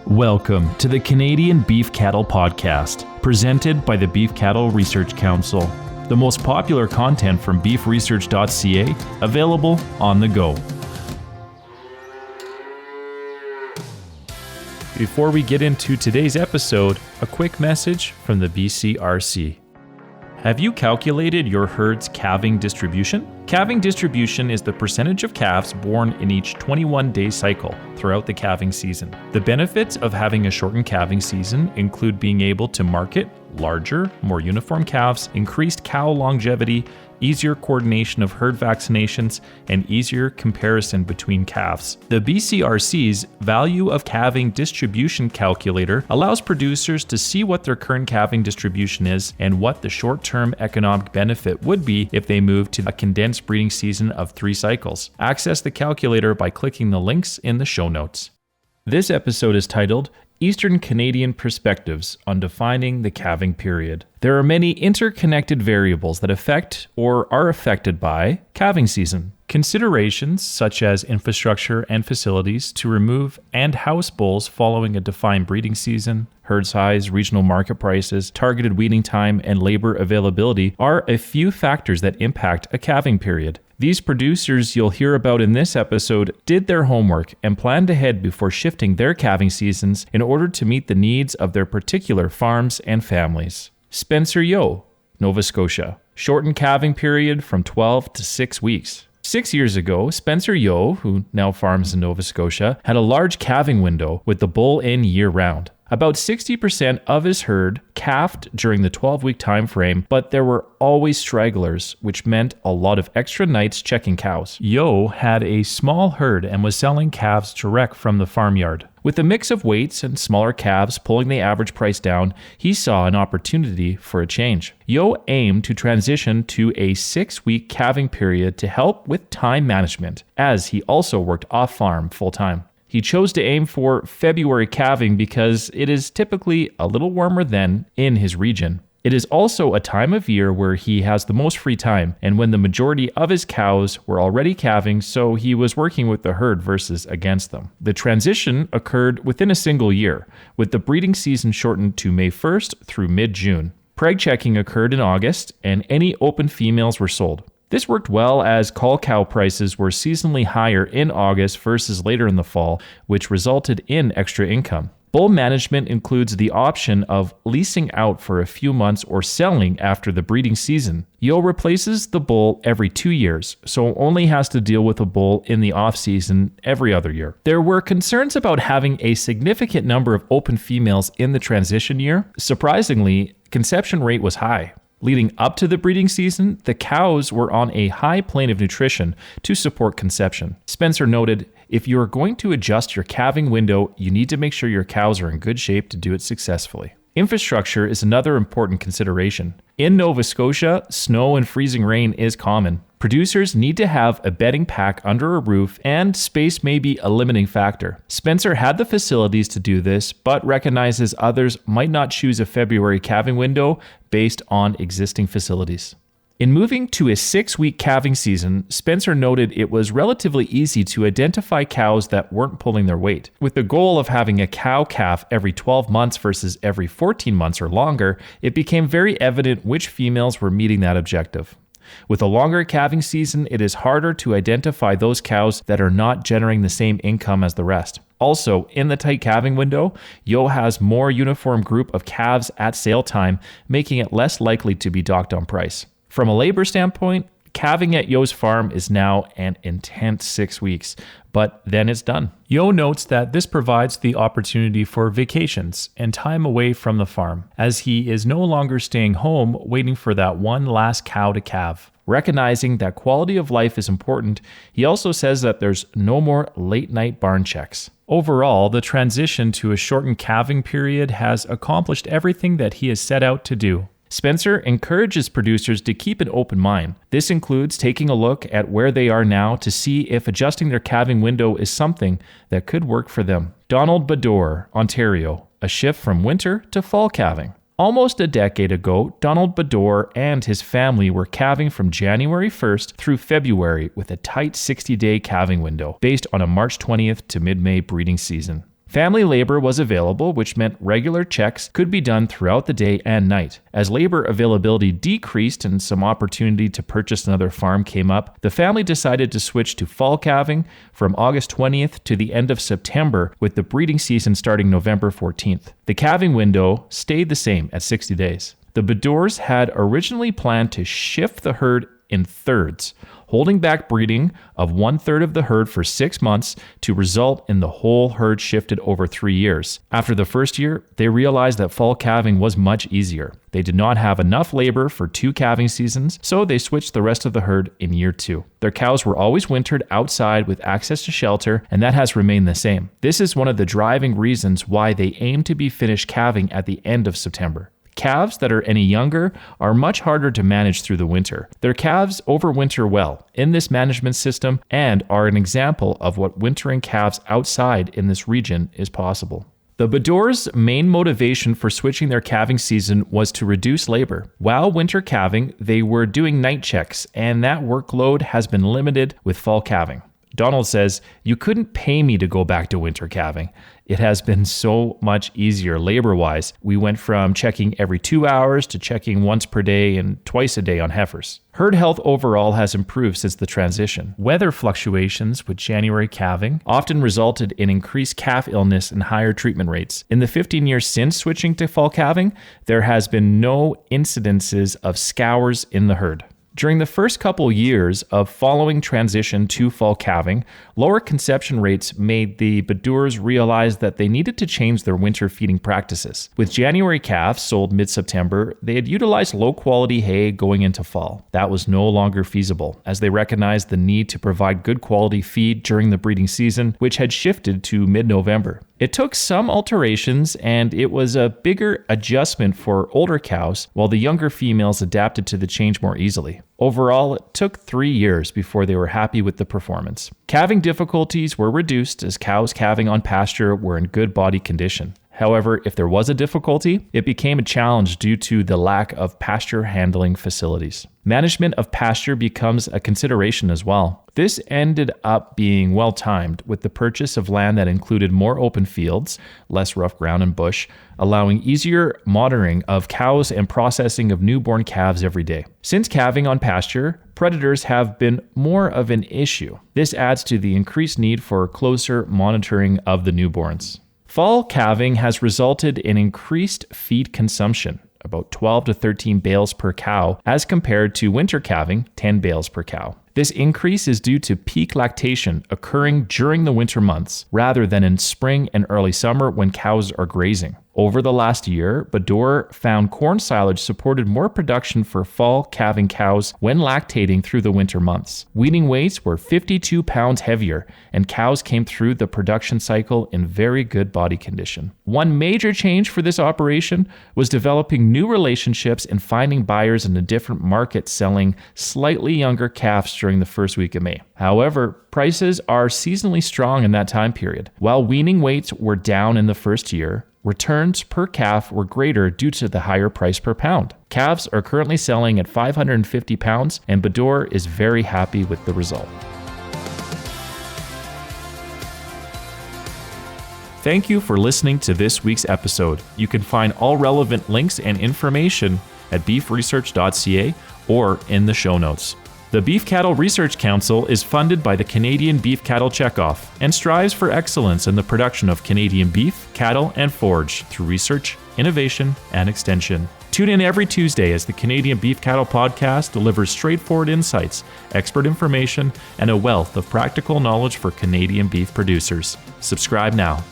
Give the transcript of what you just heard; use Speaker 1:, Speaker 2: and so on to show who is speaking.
Speaker 1: Welcome to the Canadian Beef Cattle Podcast, presented by the Beef Cattle Research Council. The most popular content from beefresearch.ca, available on the go. Before we get into today's episode, a quick message from the BCRC. Have you calculated your herd's calving distribution? Calving distribution is the percentage of calves born in each 21-day cycle throughout the calving season. The benefits of having a shortened calving season include being able to market larger, more uniform calves, increased cow longevity, easier coordination of herd vaccinations, and easier comparison between calves. The BCRC's Value of Calving Distribution Calculator allows producers to see what their current calving distribution is and what the short-term economic benefit would be if they moved to a condensed breeding season of 3 cycles. Access the calculator by clicking the links in the show notes. This episode is titled Eastern Canadian Perspectives on Defining the Calving Period. There are many interconnected variables that affect or are affected by calving season. Considerations such as infrastructure and facilities to remove and house bulls following a defined breeding season, herd size, regional market prices, targeted weaning time, and labor availability are a few factors that impact a calving period. These producers you'll hear about in this episode did their homework and planned ahead before shifting their calving seasons in order to meet the needs of their particular farms and families. Spencer Yeo, Nova Scotia. Shortened calving period from 12 to 6 weeks. 6 years ago, Spencer Yeo, who now farms in Nova Scotia, had a large calving window with the bull in year-round. About 60% of his herd calved during the 12-week time frame, but there were always stragglers, which meant a lot of extra nights checking cows. Yeo had a small herd and was selling calves direct from the farmyard. With a mix of weights and smaller calves pulling the average price down, he saw an opportunity for a change. Yeo aimed to transition to a 6-week calving period to help with time management, as he also worked off-farm full-time. He chose to aim for February calving because it is typically a little warmer than in his region. It is also a time of year where he has the most free time and when the majority of his cows were already calving, so he was working with the herd versus against them. The transition occurred within a single year, with the breeding season shortened to May 1st through mid-June. Preg checking occurred in August, and any open females were sold. This worked well as cull cow prices were seasonally higher in August versus later in the fall, which resulted in extra income. Bull management includes the option of leasing out for a few months or selling after the breeding season. Yeo replaces the bull every 2 years, so only has to deal with a bull in the off-season every other year. There were concerns about having a significant number of open females in the transition year. Surprisingly, conception rate was high. Leading up to the breeding season, the cows were on a high plane of nutrition to support conception. Spencer noted, if you are going to adjust your calving window, you need to make sure your cows are in good shape to do it successfully. Infrastructure is another important consideration. In Nova Scotia, snow and freezing rain is common. Producers need to have a bedding pack under a roof, and space may be a limiting factor. Spencer had the facilities to do this, but recognizes others might not choose a February calving window based on existing facilities. In moving to a 6-week calving season, Spencer noted it was relatively easy to identify cows that weren't pulling their weight. With the goal of having a cow calf every 12 months versus every 14 months or longer, it became very evident which females were meeting that objective. With a longer calving season, it is harder to identify those cows that are not generating the same income as the rest. Also, in the tight calving window, Yeo has more uniform group of calves at sale time, making it less likely to be docked on price. From a labor standpoint, calving at Yeo's farm is now an intense 6 weeks, but then it's done. Yeo notes that this provides the opportunity for vacations and time away from the farm, as he is no longer staying home waiting for that one last cow to calve. Recognizing that quality of life is important, he also says that there's no more late-night barn checks. Overall, the transition to a shortened calving period has accomplished everything that he has set out to do. Spencer encourages producers to keep an open mind. This includes taking a look at where they are now to see if adjusting their calving window is something that could work for them. Donald Bador, Ontario, a shift from winter to fall calving. Almost a decade ago, Donald Bador and his family were calving from January 1st through February with a tight 60-day calving window based on a March 20th to mid-May breeding season. Family labor was available, which meant regular checks could be done throughout the day and night. As labor availability decreased and some opportunity to purchase another farm came up, the family decided to switch to fall calving from August 20th to the end of September, with the breeding season starting November 14th. The calving window stayed the same at 60 days. The Baddours had originally planned to shift the herd in thirds, holding back breeding of 1/3 of the herd for 6 months to result in the whole herd shifted over 3 years. After the first year, they realized that fall calving was much easier. They did not have enough labor for 2 calving seasons, so they switched the rest of the herd in year 2. Their cows were always wintered outside with access to shelter, and that has remained the same. This is one of the driving reasons why they aim to be finished calving at the end of September. Calves that are any younger are much harder to manage through the winter. Their calves overwinter well in this management system and are an example of what wintering calves outside in this region is possible. The Baddours' main motivation for switching their calving season was to reduce labor. While winter calving, they were doing night checks, and that workload has been limited with fall calving. Donald says, "You couldn't pay me to go back to winter calving. It has been so much easier labor-wise. We went from checking every 2 hours to checking once per day and twice a day on heifers." Herd health overall has improved since the transition. Weather fluctuations with January calving often resulted in increased calf illness and higher treatment rates. In the 15 years since switching to fall calving, there has been no incidences of scours in the herd. During the first couple years of following transition to fall calving, lower conception rates made the Baddours realize that they needed to change their winter feeding practices. With January calves sold mid-September, they had utilized low-quality hay going into fall. That was no longer feasible, as they recognized the need to provide good quality feed during the breeding season, which had shifted to mid-November. It took some alterations, and it was a bigger adjustment for older cows, while the younger females adapted to the change more easily. Overall, it took 3 years before they were happy with the performance. Calving difficulties were reduced as cows calving on pasture were in good body condition. However, if there was a difficulty, it became a challenge due to the lack of pasture handling facilities. Management of pasture becomes a consideration as well. This ended up being well-timed with the purchase of land that included more open fields, less rough ground and bush, allowing easier monitoring of cows and processing of newborn calves every day. Since calving on pasture, predators have been more of an issue. This adds to the increased need for closer monitoring of the newborns. Fall calving has resulted in increased feed consumption, about 12 to 13 bales per cow, as compared to winter calving, 10 bales per cow. This increase is due to peak lactation occurring during the winter months, rather than in spring and early summer when cows are grazing. Over the last year, Baddour found corn silage supported more production for fall calving cows when lactating through the winter months. Weaning weights were 52 pounds heavier, and cows came through the production cycle in very good body condition. One major change for this operation was developing new relationships and finding buyers in a different market selling slightly younger calves during the first week of May. However, prices are seasonally strong in that time period. While weaning weights were down in the first year, returns per calf were greater due to the higher price per pound. Calves are currently selling at 550 pounds, and Baddour is very happy with the result. Thank you for listening to this week's episode. You can find all relevant links and information at beefresearch.ca or in the show notes. The Beef Cattle Research Council is funded by the Canadian Beef Cattle Checkoff and strives for excellence in the production of Canadian beef, cattle, and forage through research, innovation, and extension. Tune in every Tuesday as the Canadian Beef Cattle Podcast delivers straightforward insights, expert information, and a wealth of practical knowledge for Canadian beef producers. Subscribe now.